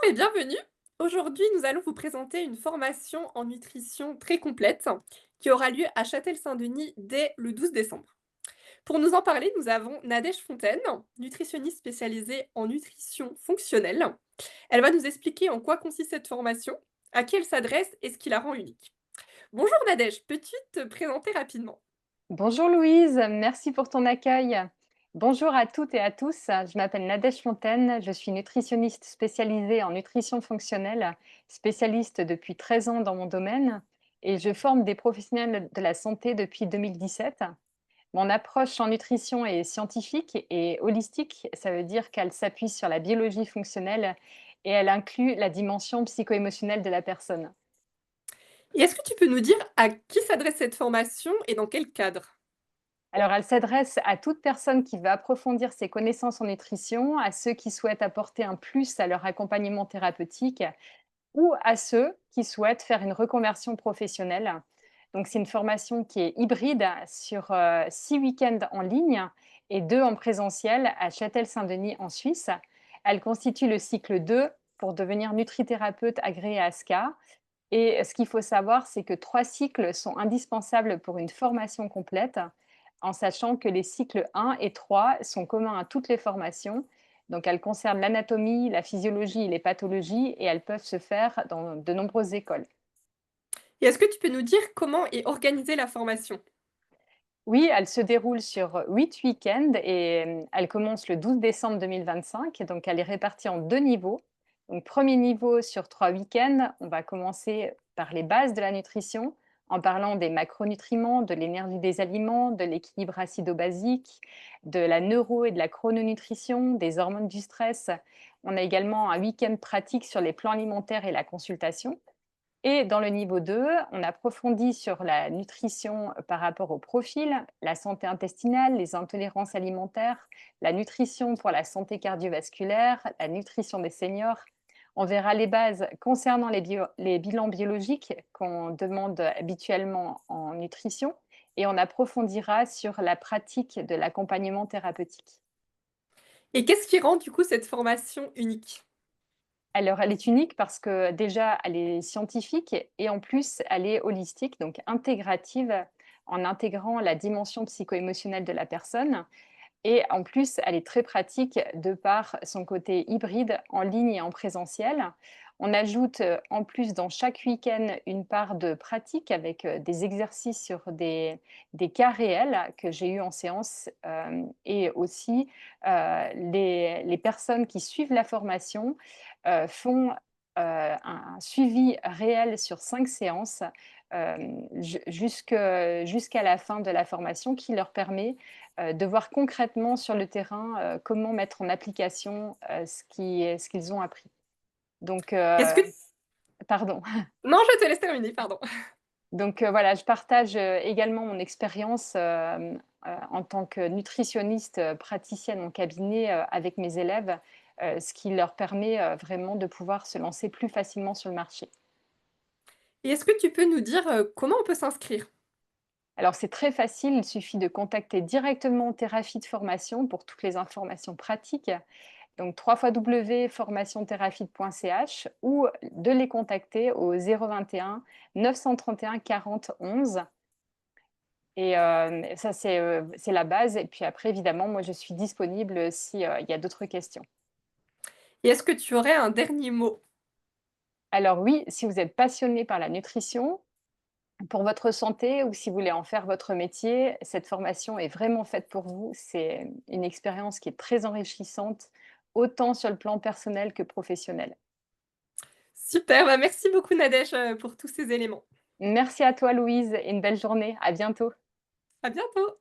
et bienvenue. Aujourd'hui, nous allons vous présenter une formation en nutrition très complète qui aura lieu à Châtel-Saint-Denis dès le 12 décembre. Pour nous en parler, nous avons Nadège Fontaine, nutritionniste spécialisée en nutrition fonctionnelle. Elle va nous expliquer en quoi consiste cette formation, à qui elle s'adresse et ce qui la rend unique. Bonjour Nadège, peux-tu te présenter rapidement? Bonjour Louise, merci pour ton accueil. Bonjour à toutes et à tous, je m'appelle Nadège Fontaine, je suis nutritionniste spécialisée en nutrition fonctionnelle, spécialiste depuis 13 ans dans mon domaine et je forme des professionnels de la santé depuis 2017. Mon approche en nutrition est scientifique et holistique, ça veut dire qu'elle s'appuie sur la biologie fonctionnelle et elle inclut la dimension psycho-émotionnelle de la personne. Et est-ce que tu peux nous dire à qui s'adresse cette formation et dans quel cadre? Alors, elle s'adresse à toute personne qui veut approfondir ses connaissances en nutrition, à ceux qui souhaitent apporter un plus à leur accompagnement thérapeutique ou à ceux qui souhaitent faire une reconversion professionnelle. Donc, c'est une formation qui est hybride sur 6 week-ends en ligne et 2 en présentiel à Châtel-Saint-Denis en Suisse. Elle constitue le cycle 2 pour devenir nutrithérapeute agréé à ASCA. Et ce qu'il faut savoir, c'est que 3 cycles sont indispensables pour une formation complète, en sachant que les cycles 1 et 3 sont communs à toutes les formations. Donc, elles concernent l'anatomie, la physiologie et les pathologies et elles peuvent se faire dans de nombreuses écoles. Et est-ce que tu peux nous dire comment est organisée la formation? Oui, elle se déroule sur 8 week-ends et elle commence le 12 décembre 2025. Donc, elle est répartie en 2 niveaux. Donc, premier niveau sur 3 week-ends, on va commencer par les bases de la nutrition en parlant des macronutriments, de l'énergie des aliments, de l'équilibre acido-basique, de la neuro et de la chrononutrition, des hormones du stress. On a également un week-end pratique sur les plans alimentaires et la consultation. Et dans le niveau 2, on approfondit sur la nutrition par rapport au profil, la santé intestinale, les intolérances alimentaires, la nutrition pour la santé cardiovasculaire, la nutrition des seniors. On verra les bases concernant les bilans biologiques qu'on demande habituellement en nutrition et on approfondira sur la pratique de l'accompagnement thérapeutique. Et qu'est-ce qui rend du coup cette formation unique? Alors, elle est unique parce que déjà, elle est scientifique et en plus, elle est holistique, donc intégrative, en intégrant la dimension psycho-émotionnelle de la personne. Et en plus, elle est très pratique de par son côté hybride en ligne et en présentiel. On ajoute en plus dans chaque week-end une part de pratique avec des exercices sur des cas réels que j'ai eus en séance et aussi les personnes qui suivent la formation font un suivi réel sur 5 séances jusqu'à la fin de la formation qui leur permet de voir concrètement sur le terrain, comment mettre en application, ce qu'ils ont appris. Donc Est-ce que pardon. non, je te laisse terminer, pardon. Donc voilà, je partage, également mon expérience, en tant que nutritionniste, praticienne en cabinet, avec mes élèves, ce qui leur permet, vraiment de pouvoir se lancer plus facilement sur le marché. Et est-ce que tu peux nous dire, comment on peut s'inscrire? Alors c'est très facile, il suffit de contacter directement Thérapie de Formation pour toutes les informations pratiques. Donc www.formationthérapie.ch ou de les contacter au 021 931 40 11 et ça c'est la base et puis après évidemment moi je suis disponible si, il y a d'autres questions. Et est-ce que tu aurais un dernier mot? Alors oui, si vous êtes passionné par la nutrition, pour votre santé ou si vous voulez en faire votre métier, cette formation est vraiment faite pour vous. C'est une expérience qui est très enrichissante, autant sur le plan personnel que professionnel. Super, bah, merci beaucoup Nadège, pour tous ces éléments. Merci à toi Louise et une belle journée. À bientôt. À bientôt.